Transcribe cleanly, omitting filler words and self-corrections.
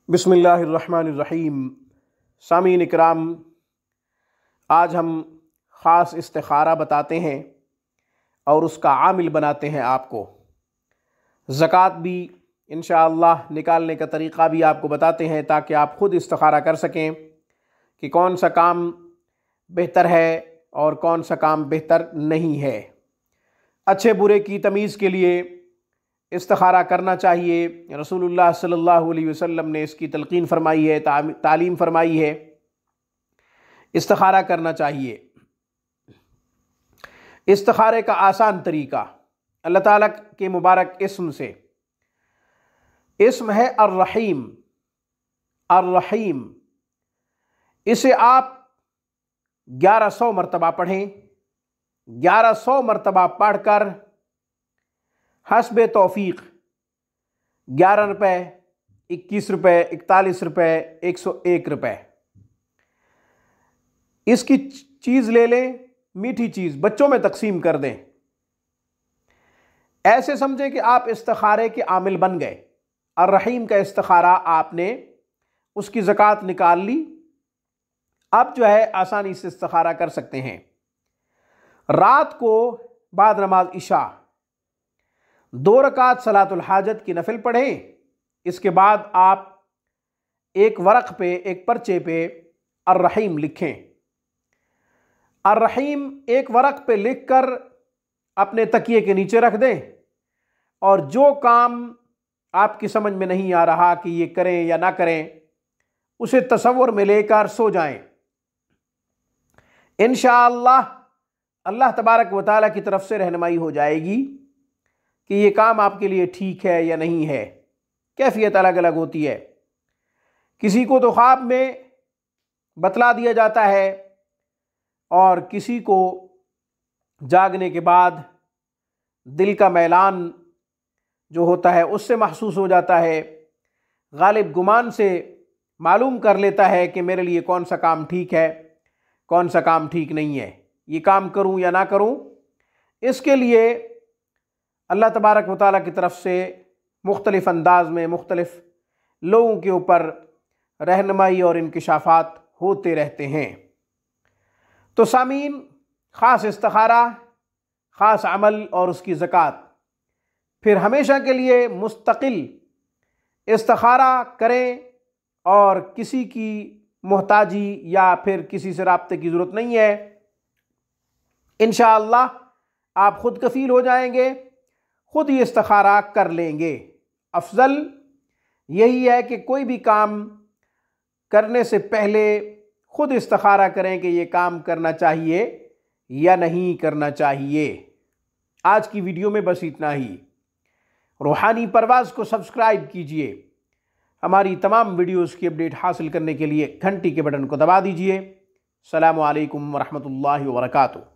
बिस्मिल्लाहिर्रहमानिर्रहीम। सामीन इकराम, आज हम ख़ास इस्तिखारा बताते हैं और उसका आमिल बनाते हैं आपको। ज़कात भी इंशाअल्लाह निकालने का तरीक़ा भी आपको बताते हैं ताकि आप ख़ुद इस्तिखारा कर सकें कि कौन सा काम बेहतर है और कौन सा काम बेहतर नहीं है। अच्छे बुरे की तमीज़ के लिए इस्तिखारा करना चाहिए। रसूलुल्लाह सल्लल्लाहु अलैहि वसल्लम ने इसकी तलकीन फरमाई है, तालीम फरमाई है। इस्तिखारा करना चाहिए। इस्तिखारे का आसान तरीका अल्लाह ताला के मुबारक इस्म से, इस्म है अर्रहीम। अर्रहीम इसे आप 1100 मरतबा पढ़ें। 1100 मरतबा पढ़कर हस्बे तौफीक 11 रुपये, 21 रुपये, 41 रुपये, 101 रुपये इसकी चीज़ ले लें, मीठी चीज़ बच्चों में तकसीम कर दें। ऐसे समझें कि आप इस्तिखारे के आमिल बन गए। अर्रहीम का इस्तिखारा आपने उसकी ज़कात निकाल ली। अब जो है आसानी से इस्तिखारा कर सकते हैं। रात को बाद नमाज इशा 2 रकात सलातुल हाजत की नफिल पढ़ें। इसके बाद आप एक वरक़ पे, एक पर्चे पे अर्रहीम लिखें। अर्रहीम एक वरक़ पे लिखकर अपने तकिए के नीचे रख दें और जो काम आपकी समझ में नहीं आ रहा कि ये करें या ना करें, उसे तसव्वुर में लेकर सो जाएं। इंशाअल्लाह अल्लाह तबारक व तआला की तरफ से रहनुमाई हो जाएगी कि ये काम आपके लिए ठीक है या नहीं है। कैफियत अलग अलग होती है। किसी को तो ख्वाब में बतला दिया जाता है और किसी को जागने के बाद दिल का मैलान जो होता है उससे महसूस हो जाता है। गालिब गुमान से मालूम कर लेता है कि मेरे लिए कौन सा काम ठीक है, कौन सा काम ठीक नहीं है, ये काम करूं या ना करूं। इसके लिए अल्लाह तबारक व तआला की तरफ से मुख्तलिफ़ अंदाज में मुख्तलिफ़ लोगों के ऊपर रहनुमाई और इंकिशाफात होते रहते हैं। तो सामीन, ख़ास इस्तिखारा, ख़ास अमल और उसकी ज़कात, फिर हमेशा के लिए मुस्तकिल इस्तिखारा करें और किसी की मोहताजी या फिर किसी से राब्ते की ज़रूरत नहीं है। इंशाअल्लाह आप ख़ुद कफ़ील हो जाएंगे, खुद ही इस्तिखारा कर लेंगे। अफजल यही है कि कोई भी काम करने से पहले खुद इस्तिखारा करें कि ये काम करना चाहिए या नहीं करना चाहिए। आज की वीडियो में बस इतना ही। रूहानी परवाज़ को सब्सक्राइब कीजिए। हमारी तमाम वीडियोस की अपडेट हासिल करने के लिए घंटी के बटन को दबा दीजिए। अस्सलामु अलैकुम व रहमतुल्लाहि व बरकातुहू।